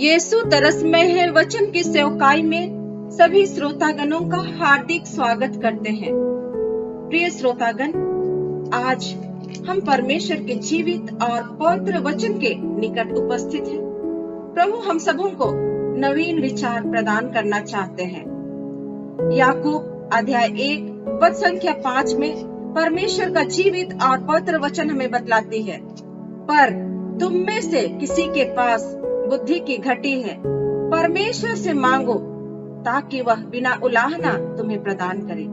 यीशु तरसमय है वचन की सेवकाई में सभी श्रोतागणों का हार्दिक स्वागत करते हैं। प्रिय श्रोतागण, आज हम परमेश्वर के जीवित और पवित्र वचन के निकट उपस्थित हैं। प्रभु हम सबों को नवीन विचार प्रदान करना चाहते हैं। याकूब अध्याय 1 पद संख्या 5 में परमेश्वर का जीवित और पवित्र वचन हमें बतलाती है, पर तुम में से किसी के पास बुद्धि की घटी है, परमेश्वर से मांगो ताकि वह बिना उलाहना तुम्हें प्रदान करे।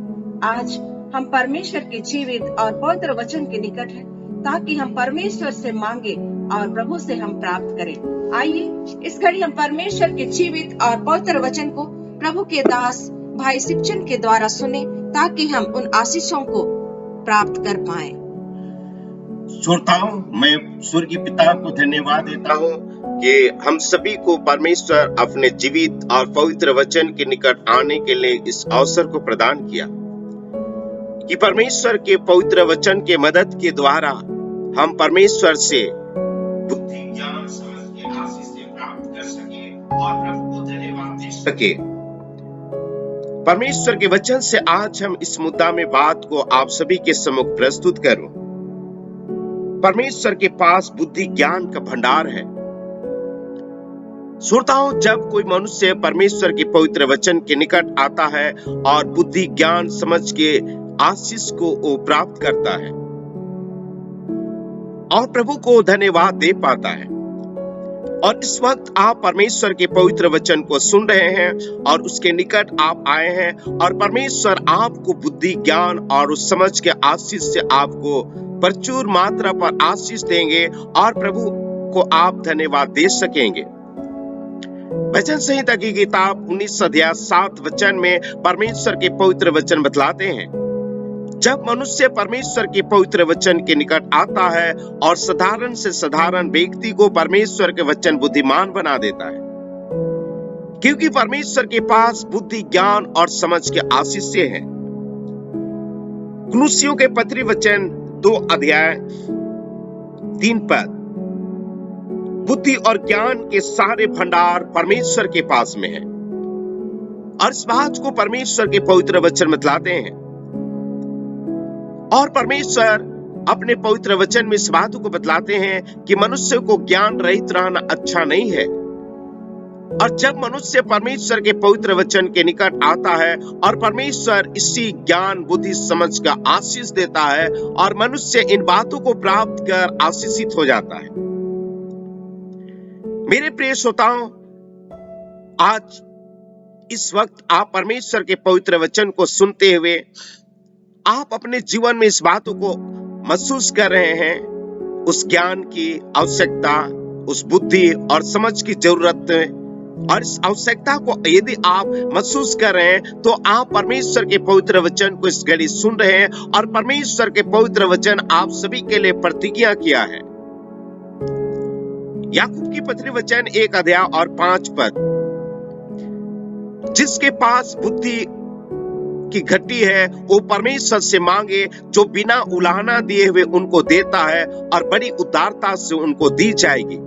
आज हम परमेश्वर के जीवित और पवित्र वचन के निकट हैं ताकि हम परमेश्वर से मांगे और प्रभु से हम प्राप्त करें। आइए इस घड़ी हम परमेश्वर के जीवित और पवित्र वचन को प्रभु के दास भाई शिवचंद के द्वारा सुने ताकि हम उन आशीषों को प्राप्त कर पाए। श्रोताओं, मैं स्वर्गीय पिता को धन्यवाद देता हूँ कि हम सभी को परमेश्वर अपने जीवित और पवित्र वचन के निकट आने के लिए इस अवसर को प्रदान किया कि परमेश्वर के पवित्र वचन के मदद के द्वारा हम परमेश्वर से बुद्धि, ज्ञान, समझ के आशीष प्राप्त कर सके और प्रभु को धन्यवाद दे सके। परमेश्वर के वचन से आज हम इस मुद्दा में बात को आप सभी के सम्मुख प्रस्तुत करूं। परमेश्वर के पास बुद्धि ज्ञान का भंडार है। श्रोताओं, जब कोई मनुष्य परमेश्वर के पवित्र वचन के निकट आता है और बुद्धि ज्ञान समझ के आशीष को वो प्राप्त करता है और प्रभु को धन्यवाद दे पाता है। और इस वक्त आप परमेश्वर के पवित्र वचन को सुन रहे हैं और उसके निकट आप आए हैं और परमेश्वर आपको बुद्धि ज्ञान और उस समझ के आशीष से आपको प्रचुर मात्रा पर आशीष देंगे और प्रभु को आप धन्यवाद दे सकेंगे। वचन संहिता की किताब 19 अध्याय 7 वचन में परमेश्वर के पवित्र वचन बतलाते हैं, जब मनुष्य परमेश्वर के पवित्र वचन के निकट आता है और साधारण से साधारण व्यक्ति को परमेश्वर के वचन बुद्धिमान बना देता है, क्योंकि परमेश्वर के पास बुद्धि ज्ञान और समझ के आशीष हैं। कुलुस्सियों के पत्री वचन 2 अध्याय 3 पद, बुद्धि और ज्ञान के सारे भंडार परमेश्वर के पास में है। और इस बात को परमेश्वर के पवित्र वचन बतलाते हैं और परमेश्वर अपने पवित्र वचन में इस बात को बतलाते हैं कि मनुष्य को ज्ञान रहित रहना अच्छा नहीं है। और जब मनुष्य परमेश्वर के पवित्र वचन के निकट आता है और परमेश्वर इसी ज्ञान बुद्धि समझ का आशीष देता है और मनुष्य इन बातों को प्राप्त कर आशीषित हो जाता है। मेरे प्रिय श्रोताओं, आज इस वक्त आप परमेश्वर के पवित्र वचन को सुनते हुए आप अपने जीवन में इस बातों को महसूस कर रहे हैं, उस ज्ञान की आवश्यकता, उस बुद्धि और समझ की जरूरत है। और इस आवश्यकता को यदि आप महसूस कर रहे हैं तो आप परमेश्वर के पवित्र वचन को इस घड़ी सुन रहे हैं और परमेश्वर के पवित्र वचन आप सभी के लिए प्रतिज्ञा किया है। याकूब की पत्री वचन 1 अध्याय और 5 पद, जिसके पास बुद्धि की घटी है वो परमेश्वर से मांगे, जो बिना उलाहना दिए हुए उनको देता है और बड़ी उदारता से उनको दी जाएगी।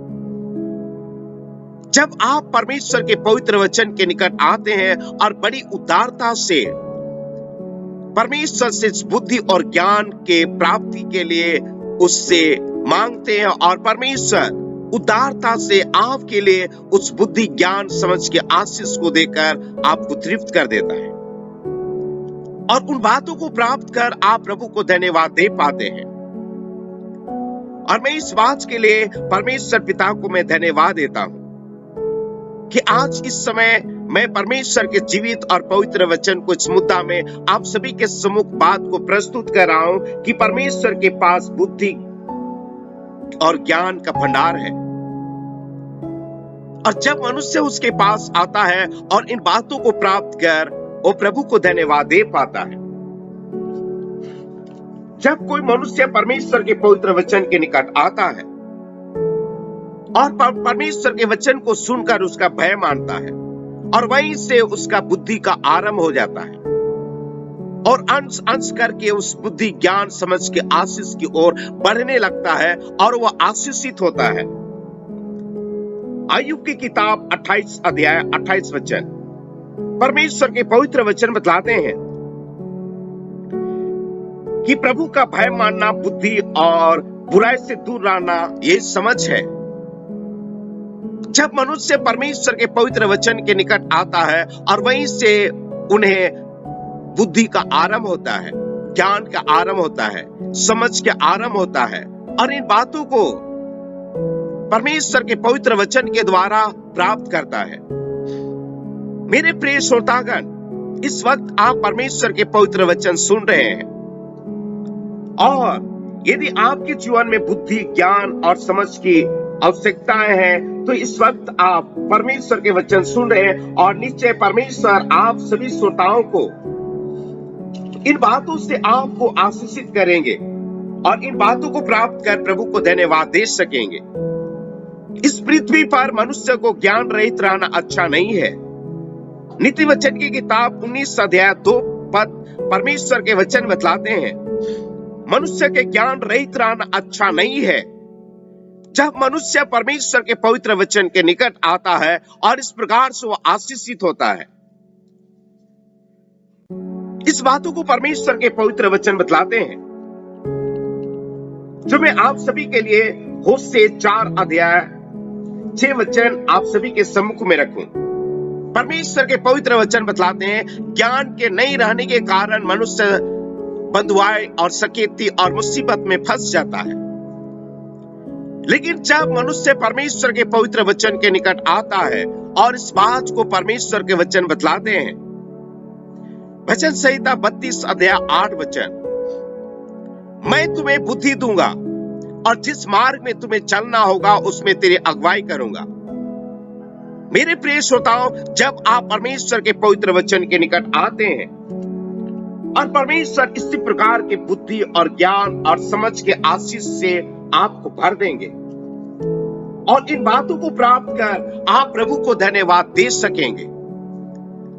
जब आप परमेश्वर के पवित्र वचन के निकट आते हैं और बड़ी उदारता से परमेश्वर से बुद्धि और ज्ञान के प्राप्ति के लिए उससे मांगते हैं और परमेश्वर उदारता से आपके लिए उस बुद्धि ज्ञान समझ के आशीष को देकर आपको तृप्त कर देता है और उन बातों को प्राप्त कर आप प्रभु को धन्यवाद दे पाते हैं। और मैं इस बात के लिए परमेश्वर पिता को मैं धन्यवाद देता हूं कि आज इस समय मैं परमेश्वर के जीवित और पवित्र वचन को इस मुद्दा में आप सभी के सम्मुख बात को प्रस्तुत कर रहा हूं कि परमेश्वर के पास बुद्धि और ज्ञान का भंडार है। और जब मनुष्य उसके पास आता है और इन बातों को प्राप्त कर वो प्रभु को धन्यवाद दे पाता है। जब कोई मनुष्य परमेश्वर के पवित्र वचन के निकट आता है और परमेश्वर के वचन को सुनकर उसका भय मानता है और वहीं से उसका बुद्धि का आरंभ हो जाता है और अंश अंश करके उस बुद्धि ज्ञान समझ के आशीष की ओर बढ़ने लगता है और वह आशीषित होता है। अय्यूब की किताब 28 अध्याय 28 वचन। परमेश्वर के पवित्र वचन बतलाते हैं कि प्रभु का भय मानना बुद्धि और बुराई से दूर रहना ये समझ है। जब मनुष्य परमेश्वर के पवित्र वचन के निकट आता है और वहीं से उन्हें बुद्धि का आरंभ होता है, ज्ञान का आरंभ होता है, समझ का आरंभ होता है और इन बातों को परमेश्वर के पवित्र वचन के द्वारा प्राप्त करता है। मेरे प्रिय श्रोतागण, इस वक्त आप परमेश्वर के पवित्र वचन सुन रहे हैं और यदि आपके जीवन में बुद्धि, ज्ञान और समझ की आवश्यकताएं हैं तो इस वक्त आप परमेश्वर के वचन सुन रहे हैं और निश्चय परमेश्वर आप सभी श्रोताओं को इन बातों से आपको आशीषित करेंगे और इन बातों को प्राप्त कर प्रभु को धन्यवाद दे सकेंगे। इस पृथ्वी पर मनुष्य को ज्ञान रहित रहना अच्छा नहीं है। नीति वचन की किताब 19 अध्याय 2 पद परमेश्वर के वचन बतलाते हैं, मनुष्य के ज्ञान रहित रहना अच्छा नहीं है। जब मनुष्य परमेश्वर के पवित्र वचन के निकट आता है और इस प्रकार से वो आशीषित होता है। इस बातों को परमेश्वर के पवित्र वचन बतलाते हैं जो मैं आप सभी के लिए होशे 4 अध्याय 6 वचन आप सभी के सम्मुख में रखूं। परमेश्वर के पवित्र वचन बतलाते हैं, ज्ञान के नहीं रहने के कारण मनुष्य बंधुआई और सकेती और मुसीबत में फंस जाता है। लेकिन जब मनुष्य परमेश्वर के पवित्र वचन के निकट आता है और इस बात को परमेश्वर के वचन बतलाते हैं, वचन संहिता 32 अध्याय 8 वचन, मैं तुम्हें बुद्धि दूंगा और जिस मार्ग में तुम्हें चलना होगा उसमें तेरी अगुवाई करूंगा। मेरे प्रिय श्रोताओं, जब आप परमेश्वर के पवित्र वचन के निकट आते हैं और परमेश्वर इसी प्रकार के बुद्धि और ज्ञान और समझ के आशीष से आपको भर देंगे और इन बातों को प्राप्त कर आप प्रभु को धन्यवाद दे सकेंगे।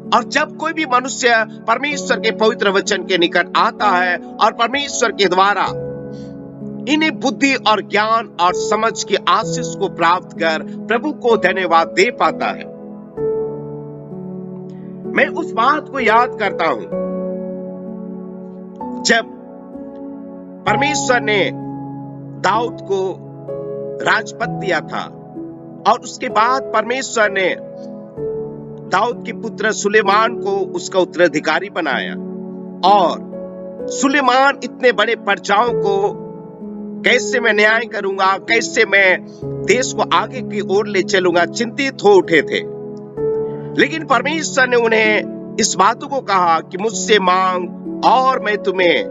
और जब कोई भी मनुष्य परमेश्वर के पवित्र वचन के निकट आता है और परमेश्वर के द्वारा इन्हें बुद्धि और ज्ञान और समझ की आशीष को प्राप्त कर प्रभु को धन्यवाद दे पाता है। मैं उस बात को याद करता हूं जब परमेश्वर ने दाऊद को राजपद दिया था और उसके बाद परमेश्वर ने दाऊद के पुत्र सुलेमान को उसका उत्तराधिकारी बनाया और सुलेमान इतने बड़े प्रजाओं को कैसे मैं न्याय करूंगा, कैसे मैं देश को आगे की ओर ले चलूंगा, चिंतित हो उठे थे। लेकिन परमेश्वर ने उन्हें इस बातों को कहा कि मुझसे मांग और मैं तुम्हें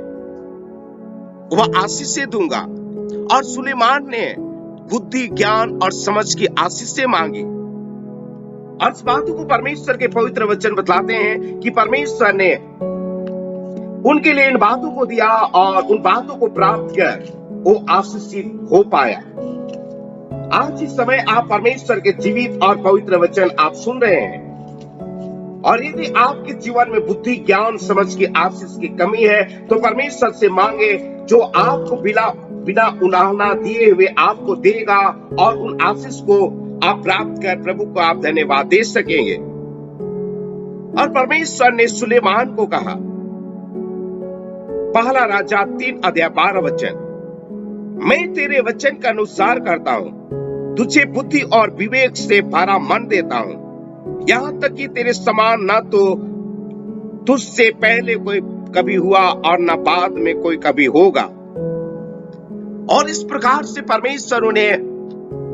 वह आशीषें दूंगा। और सुलेमान ने बुद्धि, ज्ञान और समझ की आशीषें मांगी। और इस बातों को परमेश्वर के पवित्र वचन बतलाते हैं कि परमेश्वर ने उनके लिए इन बातों को दिया और उन बातों को प्राप्त कर वो आशीषित हो पाया। आज इस समय आप परमेश्वर के जीवित और पवित्र वचन आप सुन रहे हैं और यदि आपके जीवन में बुद्धि, ज्ञान, समझ की आशीष की कमी है तो परमेश्वर से मांगे, जो आपको बिना उलाहना दिए हुए आपको देगा और उन आशीष को आप प्राप्त कर प्रभु को आप धन्यवाद दे सकेंगे। और परमेश्वर ने सुलेमान को कहा, पहला राजा 3 अध्याय 12 वचन, मैं तेरे वचन का अनुसार करता हूं, तुझे बुद्धि और विवेक से भरा मन देता हूं, यहां तक कि तेरे समान न तो तुझसे पहले कोई कभी हुआ और न बाद में कोई कभी होगा। और इस प्रकार से परमेश्वर ने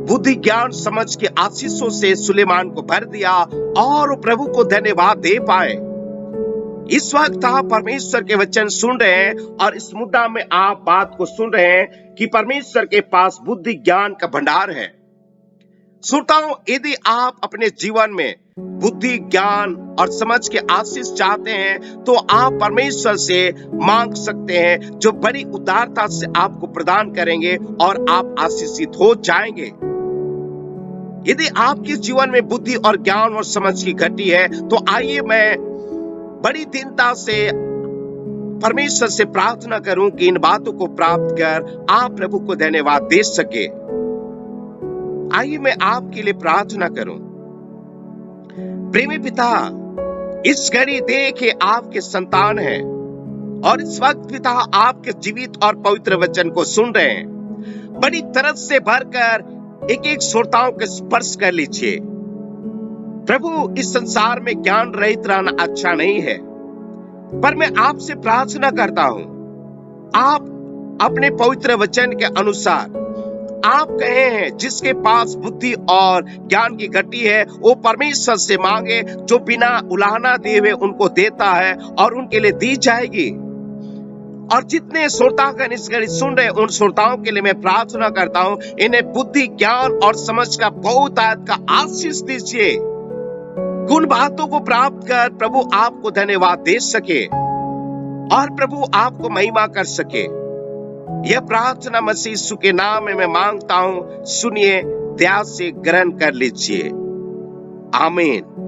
बुद्धि, ज्ञान, समझ के आशीषों से सुलेमान को भर दिया और प्रभु को धन्यवाद दे पाए। इस वक्त आप परमेश्वर के वचन सुन रहे हैं और इस मुद्दा में आप बात को सुन रहे हैं कि परमेश्वर के पास बुद्धि, ज्ञान का भंडार है। श्रोताओं, यदि आप अपने जीवन में बुद्धि, ज्ञान और समझ के आशीष चाहते हैं तो आप परमेश्वर से मांग सकते हैं, जो बड़ी उदारता से आपको प्रदान करेंगे और आप आशीषित हो जाएंगे। यदि आपके जीवन में बुद्धि और ज्ञान और समझ की घटी है तो आइए मैं बड़ी दीनता से परमेश्वर से प्रार्थना करूं कि इन बातों को प्राप्त कर आप प्रभु को धन्यवाद दे सके। आइए मैं आपके लिए प्रार्थना करूं। प्रेमी पिता, इस घड़ी देखे आपके संतान हैं और इस वक्त पिता आपके जीवित और पवित्र वचन को सुन रहे हैं। बड़ी तरस से भरकर एक एक श्रोताओं के स्पर्श कर लीजिए। प्रभु, इस संसार में ज्ञान रहित रहना अच्छा नहीं है, पर मैं आपसे प्रार्थना करता हूं, आप अपने पवित्र वचन के अनुसार आप कहे हैं जिसके पास बुद्धि और ज्ञान की गड्डी है वो परमेश्वर से मांगे, जो बिना उलाहना दिए हुए उनको देता है और उनके लिए दी जाएगी। और जितने श्रोतागण इस घड़ी सुन रहे उन श्रोताओं के लिए मैं प्रार्थना करता हूं, इन्हें बुद्धि, ज्ञान और समझ का बहुतायत का आशीष दीजिए। उन बातों को प्राप्त कर प्रभु आपको धन्यवाद दे सके और प्रभु आपको महिमा कर सके। यह प्रार्थना मसीह यीशु के नाम में मैं मांगता हूं, सुनिए, दया से ग्रहण कर लीजिए। आमीन।